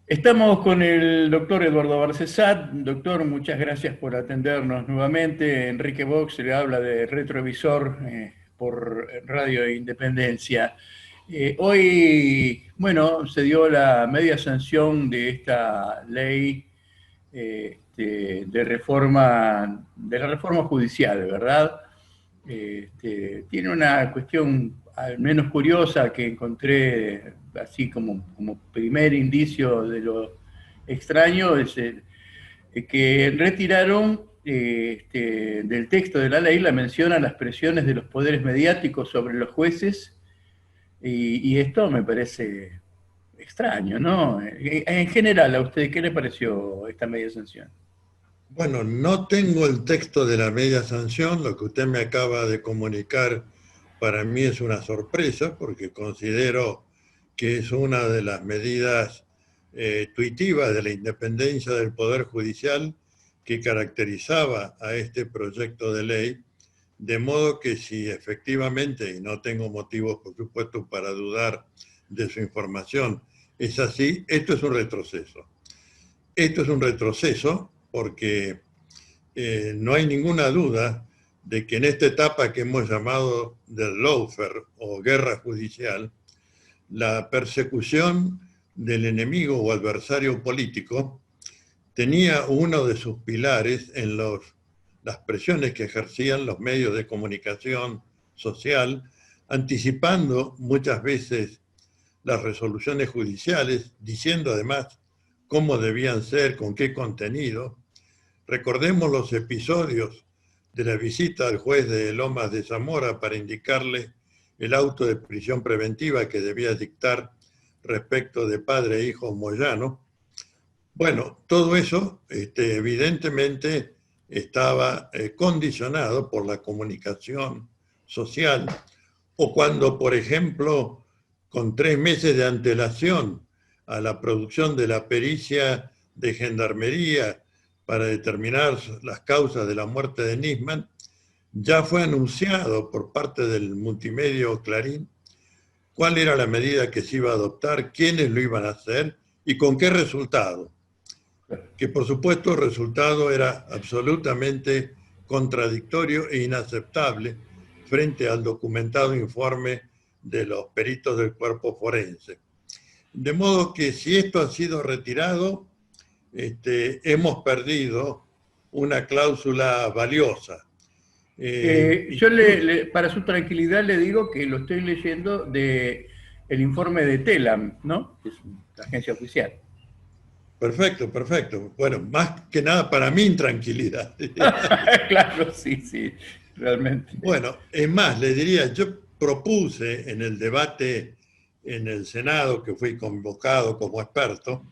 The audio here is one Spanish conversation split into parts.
Estamos con el doctor Eduardo Barcesat. Doctor, muchas gracias por atendernos nuevamente. Enrique Vox le habla de Retrovisor por Radio Independencia. Hoy, bueno, se dio la media sanción de esta ley de reforma, de la reforma judicial, ¿verdad? Tiene una cuestión al menos curiosa que encontré así como primer indicio de lo extraño, es que retiraron del texto de la ley la mención a las presiones de los poderes mediáticos sobre los jueces y esto me parece extraño, ¿no? En general, ¿a usted qué le pareció esta media sanción? Bueno, no tengo el texto de la media sanción, lo que usted me acaba de comunicar para mí es una sorpresa porque considero que es una de las medidas tuitivas de la independencia del Poder Judicial que caracterizaba a este proyecto de ley, de modo que si efectivamente, y no tengo motivos por supuesto para dudar de su información, es así, esto es un retroceso. Esto es un retroceso porque no hay ninguna duda de que en esta etapa que hemos llamado del lawfare o guerra judicial, la persecución del enemigo o adversario político tenía uno de sus pilares en las presiones que ejercían los medios de comunicación social, anticipando muchas veces las resoluciones judiciales, diciendo además cómo debían ser, con qué contenido. Recordemos los episodios de la visita al juez de Lomas de Zamora para indicarle el auto de prisión preventiva que debía dictar respecto de padre e hijo Moyano. Bueno, todo eso evidentemente estaba condicionado por la comunicación social, o cuando, por ejemplo, con 3 meses de antelación a la producción de la pericia de gendarmería para determinar las causas de la muerte de Nisman, ya fue anunciado por parte del multimedio Clarín cuál era la medida que se iba a adoptar, quiénes lo iban a hacer y con qué resultado. Que por supuesto el resultado era absolutamente contradictorio e inaceptable frente al documentado informe de los peritos del cuerpo forense. De modo que si esto ha sido retirado, hemos perdido una cláusula valiosa. Yo Incluso, para su tranquilidad le digo que lo estoy leyendo de el informe de TELAM, ¿no? Que es la agencia oficial. perfecto, perfecto. Bueno, más que nada para mi intranquilidad. Claro, sí, sí, realmente. Bueno, es más, le diría, yo propuse en el debate en el Senado, que fui convocado como experto,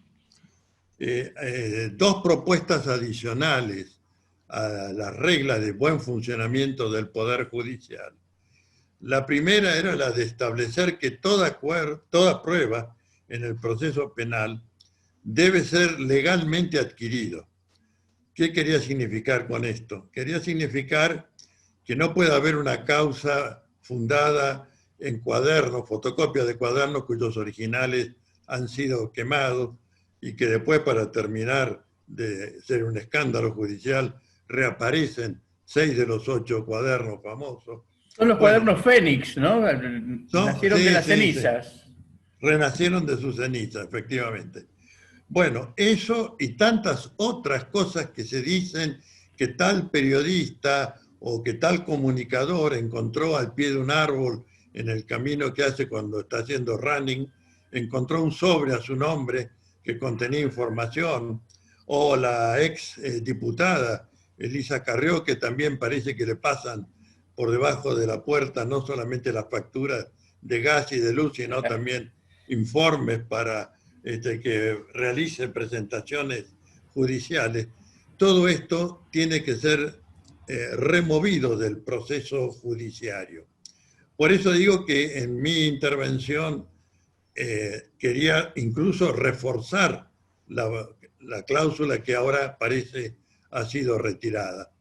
dos propuestas adicionales a las reglas de buen funcionamiento del Poder Judicial. La primera era la de establecer que toda prueba en el proceso penal debe ser legalmente adquirido. ¿Qué quería significar con esto? Quería significar que no puede haber una causa fundada en cuadernos, fotocopias de cuadernos cuyos originales han sido quemados y que después, para terminar de ser un escándalo judicial, reaparecen 6 de los 8 cuadernos famosos. Son los Bueno, cuadernos Fénix, ¿no? Nacieron de sí, las sí, sí. cenizas. Renacieron de sus cenizas, efectivamente. Bueno, eso y tantas otras cosas que se dicen que tal periodista o que tal comunicador encontró al pie de un árbol en el camino que hace cuando está haciendo running, encontró un sobre a su nombre que contenía información, o la ex diputada Elisa Carrió, que también parece que le pasan por debajo de la puerta no solamente las facturas de gas y de luz, sino también informes para que realice presentaciones judiciales. Todo esto tiene que ser removido del proceso judiciario. Por eso digo que en mi intervención quería incluso reforzar la cláusula que ahora parece ha sido retirada.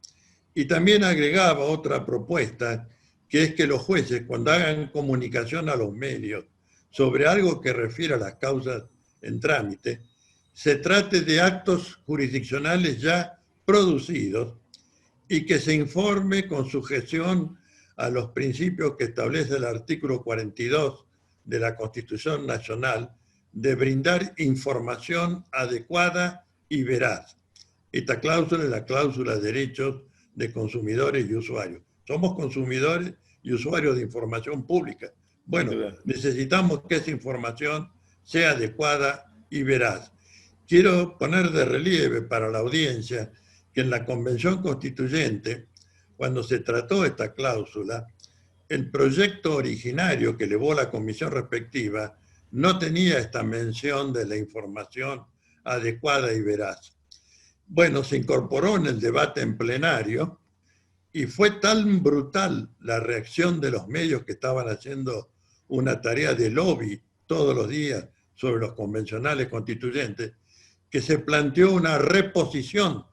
Y también agregaba otra propuesta, que es que los jueces, cuando hagan comunicación a los medios sobre algo que refiere a las causas en trámite, se trate de actos jurisdiccionales ya producidos y que se informe con sujeción a los principios que establece el artículo 42 de la Constitución Nacional de brindar información adecuada y veraz. Esta cláusula es la cláusula de derechos de consumidores y usuarios. Somos consumidores y usuarios de información pública. Bueno, necesitamos que esa información sea adecuada y veraz. Quiero poner de relieve para la audiencia que en la Convención Constituyente, cuando se trató esta cláusula, el proyecto originario que elevó la comisión respectiva no tenía esta mención de la información adecuada y veraz. Bueno, se incorporó en el debate en plenario y fue tan brutal la reacción de los medios que estaban haciendo una tarea de lobby todos los días sobre los convencionales constituyentes, que se planteó una reposición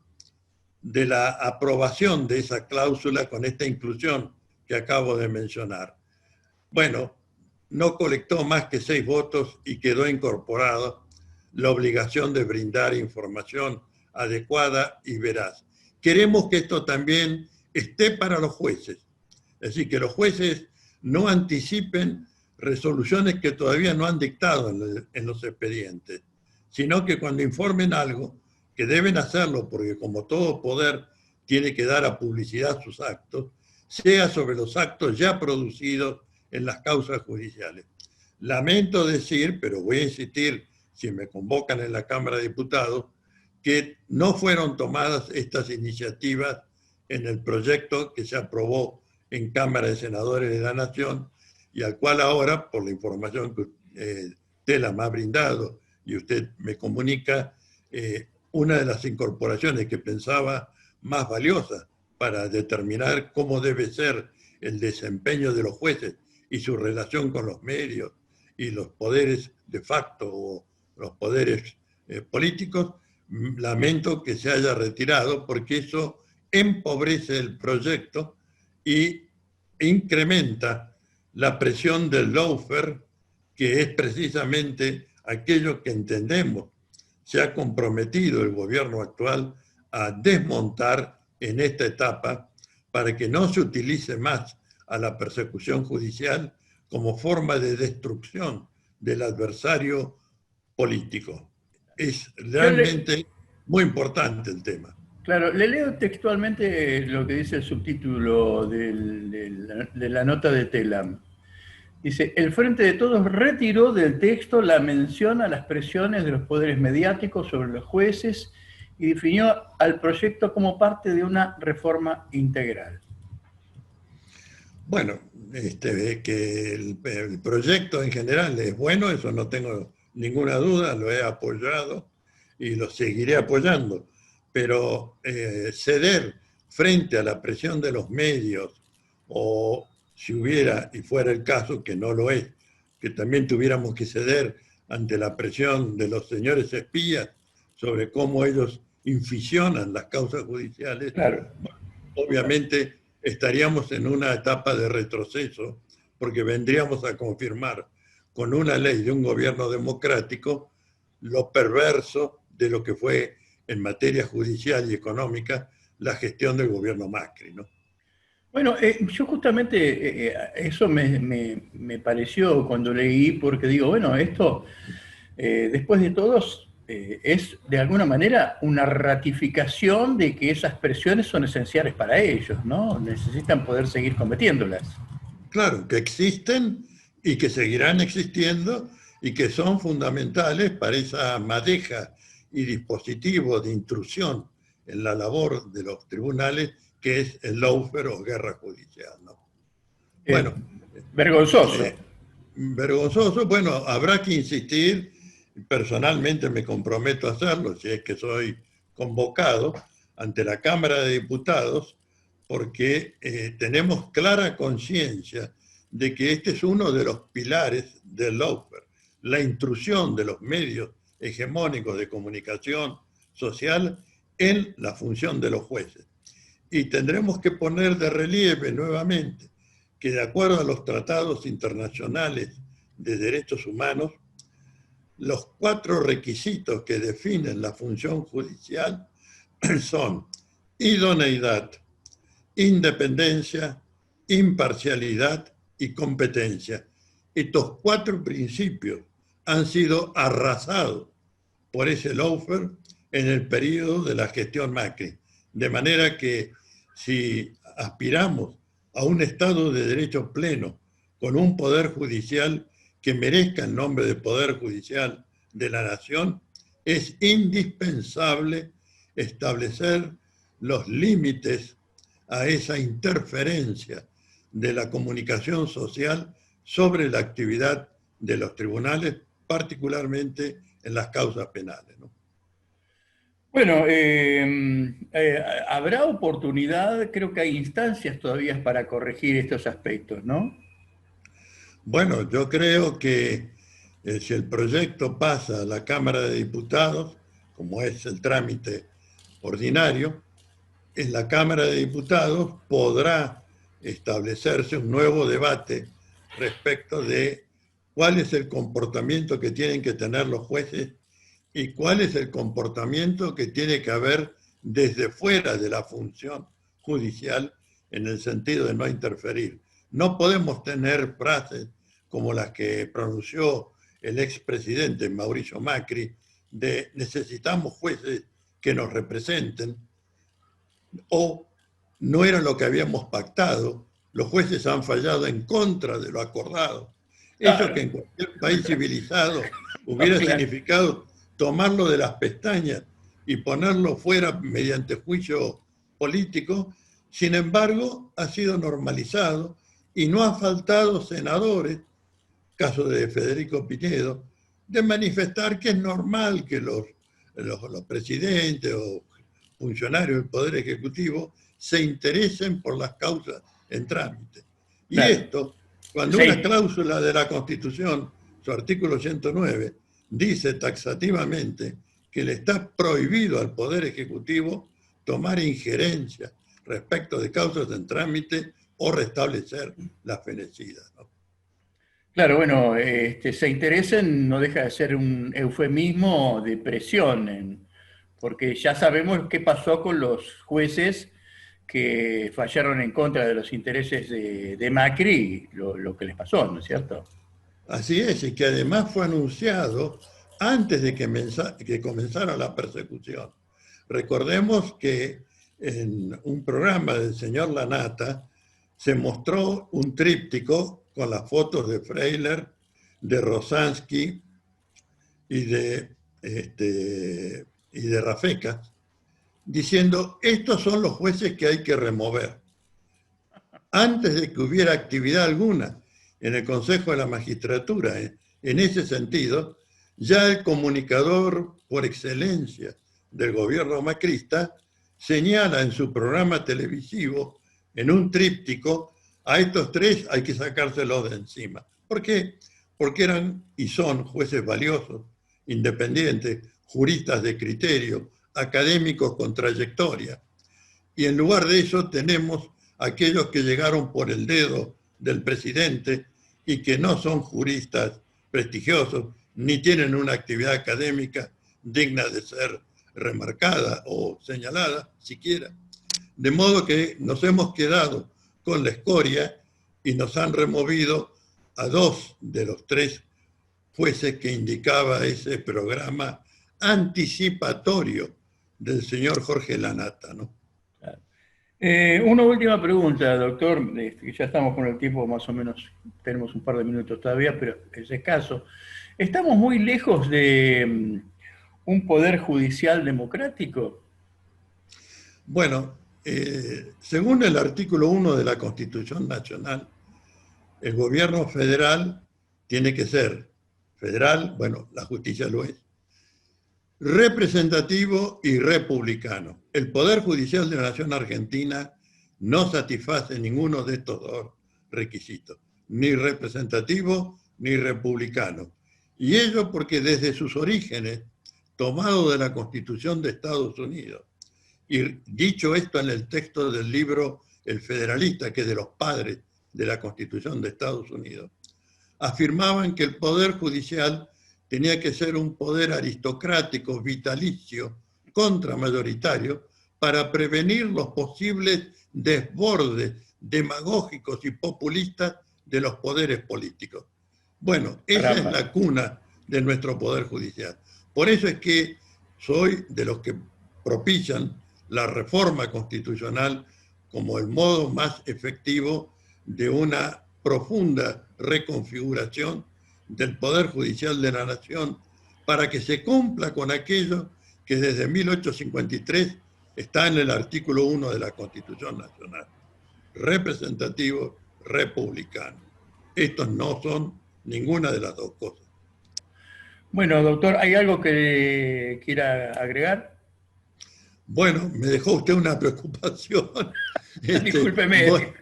de la aprobación de esa cláusula con esta inclusión que acabo de mencionar. Bueno, no colectó más que 6 votos y quedó incorporado la obligación de brindar información adecuada y veraz. Queremos que esto también esté para los jueces, es decir, que los jueces no anticipen resoluciones que todavía no han dictado en los expedientes, sino que cuando informen algo, que deben hacerlo porque como todo poder tiene que dar a publicidad sus actos, sea sobre los actos ya producidos en las causas judiciales. Lamento decir, pero voy a insistir si me convocan en la Cámara de Diputados, que no fueron tomadas estas iniciativas en el proyecto que se aprobó en Cámara de Senadores de la Nación y al cual ahora, por la información que Tela me ha brindado y usted me comunica, una de las incorporaciones que pensaba más valiosa para determinar cómo debe ser el desempeño de los jueces y su relación con los medios y los poderes de facto o los poderes políticos, lamento que se haya retirado porque eso empobrece el proyecto y incrementa la presión del lawfare, que es precisamente aquello que entendemos se ha comprometido el gobierno actual a desmontar en esta etapa para que no se utilice más a la persecución judicial como forma de destrucción del adversario político. Es realmente muy importante el tema. Claro, le leo textualmente lo que dice el subtítulo de la nota de Tela. Dice, el Frente de Todos retiró del texto la mención a las presiones de los poderes mediáticos sobre los jueces y definió al proyecto como parte de una reforma integral. Bueno, que el proyecto en general es bueno, eso no tengo ninguna duda, lo he apoyado y lo seguiré apoyando, pero ceder frente a la presión de los medios o si hubiera, y fuera el caso, que no lo es, que también tuviéramos que ceder ante la presión de los señores espías sobre cómo ellos inficionan las causas judiciales, claro. Obviamente estaríamos en una etapa de retroceso, porque vendríamos a confirmar con una ley de un gobierno democrático lo perverso de lo que fue en materia judicial y económica la gestión del gobierno Macri, ¿no? Bueno, yo justamente eso me pareció cuando leí, porque digo, bueno, esto, después de todos, es de alguna manera una ratificación de que esas presiones son esenciales para ellos, ¿no? Necesitan poder seguir cometiéndolas. Claro, que existen y que seguirán existiendo y que son fundamentales para esa madeja y dispositivo de intrusión en la labor de los tribunales, que es el lawfare o guerra judicial, ¿no? Bueno, vergonzoso. Vergonzoso, bueno, habrá que insistir, personalmente me comprometo a hacerlo, si es que soy convocado ante la Cámara de Diputados, porque tenemos clara conciencia de que este es uno de los pilares del lawfare, la intrusión de los medios hegemónicos de comunicación social en la función de los jueces. Y tendremos que poner de relieve nuevamente que de acuerdo a los tratados internacionales de derechos humanos, los 4 requisitos que definen la función judicial son idoneidad, independencia, imparcialidad y competencia. Estos 4 principios han sido arrasados por ese lawfare en el periodo de la gestión Macri. De manera que si aspiramos a un Estado de Derecho pleno, con un Poder Judicial que merezca el nombre de Poder Judicial de la Nación, es indispensable establecer los límites a esa interferencia de la comunicación social sobre la actividad de los tribunales, particularmente en las causas penales, ¿no? Bueno, habrá oportunidad, creo que hay instancias todavía para corregir estos aspectos, ¿no? Bueno, yo creo que si el proyecto pasa a la Cámara de Diputados, como es el trámite ordinario, en la Cámara de Diputados podrá establecerse un nuevo debate respecto de cuál es el comportamiento que tienen que tener los jueces y cuál es el comportamiento que tiene que haber desde fuera de la función judicial en el sentido de no interferir. No podemos tener frases como las que pronunció el expresidente Mauricio Macri de necesitamos jueces que nos representen, o no era lo que habíamos pactado, los jueces han fallado en contra de lo acordado. Eso que en cualquier país civilizado hubiera significado tomarlo de las pestañas y ponerlo fuera mediante juicio político, sin embargo, ha sido normalizado y no ha faltado senadores, caso de Federico Pinedo, de manifestar que es normal que los presidentes o funcionarios del Poder Ejecutivo se interesen por las causas en trámite. Y claro, esto, cuando una cláusula de la Constitución, su artículo 109, dice taxativamente que le está prohibido al Poder Ejecutivo tomar injerencia respecto de causas en trámite o restablecer las fenecidas, ¿no? Claro, bueno, se interesen no deja de ser un eufemismo de presión, porque ya sabemos qué pasó con los jueces que fallaron en contra de los intereses de Macri, lo que les pasó, ¿no es cierto? Así es, y que además fue anunciado antes de que comenzara la persecución. Recordemos que en un programa del señor Lanata se mostró un tríptico con las fotos de Freiler, de Rosansky y de Rafecas, diciendo, estos son los jueces que hay que remover. Antes de que hubiera actividad alguna en el Consejo de la Magistratura, en ese sentido, ya el comunicador por excelencia del gobierno macrista señala en su programa televisivo, en un tríptico, a estos 3 hay que sacárselos de encima. ¿Por qué? Porque eran y son jueces valiosos, independientes, juristas de criterio, académicos con trayectoria. Y en lugar de eso tenemos aquellos que llegaron por el dedo del presidente y que no son juristas prestigiosos, ni tienen una actividad académica digna de ser remarcada o señalada siquiera. De modo que nos hemos quedado con la escoria y nos han removido a 2 de los 3 jueces que indicaba ese programa anticipatorio del señor Jorge Lanata, ¿no? Una última pregunta, doctor, que ya estamos con el tiempo más o menos, tenemos un par de minutos todavía, pero es escaso. ¿Estamos muy lejos de un poder judicial democrático? Bueno, según el artículo 1 de la Constitución Nacional, el gobierno federal tiene que ser federal, bueno, la justicia lo es, representativo y republicano. El Poder Judicial de la Nación Argentina no satisface ninguno de estos 2 requisitos, ni representativo ni republicano. Y ello porque desde sus orígenes, tomado de la Constitución de Estados Unidos, y dicho esto en el texto del libro El Federalista, que es de los padres de la Constitución de Estados Unidos, afirmaban que el Poder Judicial tenía que ser un poder aristocrático, vitalicio, contramayoritario, para prevenir los posibles desbordes demagógicos y populistas de los poderes políticos. Bueno, esa es la cuna de nuestro Poder Judicial. Por eso es que soy de los que propician la reforma constitucional como el modo más efectivo de una profunda reconfiguración del Poder Judicial de la Nación para que se cumpla con aquello que desde 1853 está en el artículo 1 de la Constitución Nacional: representativo, republicano. Estos no son ninguna de las dos cosas. Bueno, doctor, ¿hay algo que quiera agregar? Bueno, me dejó usted una preocupación. Discúlpeme. Bueno,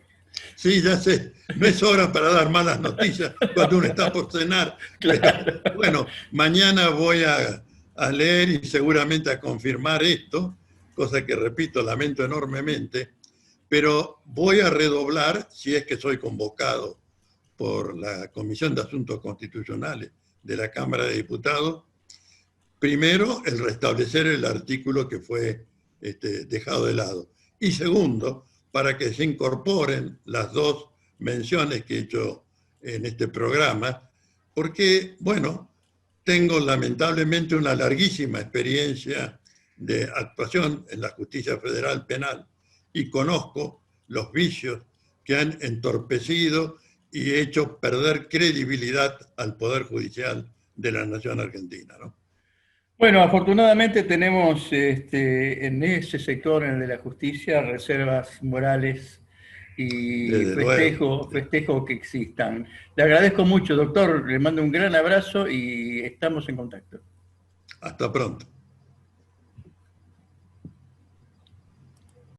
sí, ya sé, no es hora para dar malas noticias cuando uno está por cenar. Claro. Pero, bueno, mañana voy a leer y seguramente a confirmar esto, cosa que, repito, lamento enormemente, pero voy a redoblar, si es que soy convocado por la Comisión de Asuntos Constitucionales de la Cámara de Diputados, primero, el restablecer el artículo que fue dejado de lado. Y segundo, para que se incorporen las dos menciones que he hecho en este programa, porque, bueno, tengo lamentablemente una larguísima experiencia de actuación en la justicia federal penal y conozco los vicios que han entorpecido y hecho perder credibilidad al Poder Judicial de la Nación Argentina, ¿no? Bueno, afortunadamente tenemos en ese sector, en el de la justicia, reservas morales y Desde luego. festejo que existan. Le agradezco mucho, doctor, le mando un gran abrazo y estamos en contacto. Hasta pronto.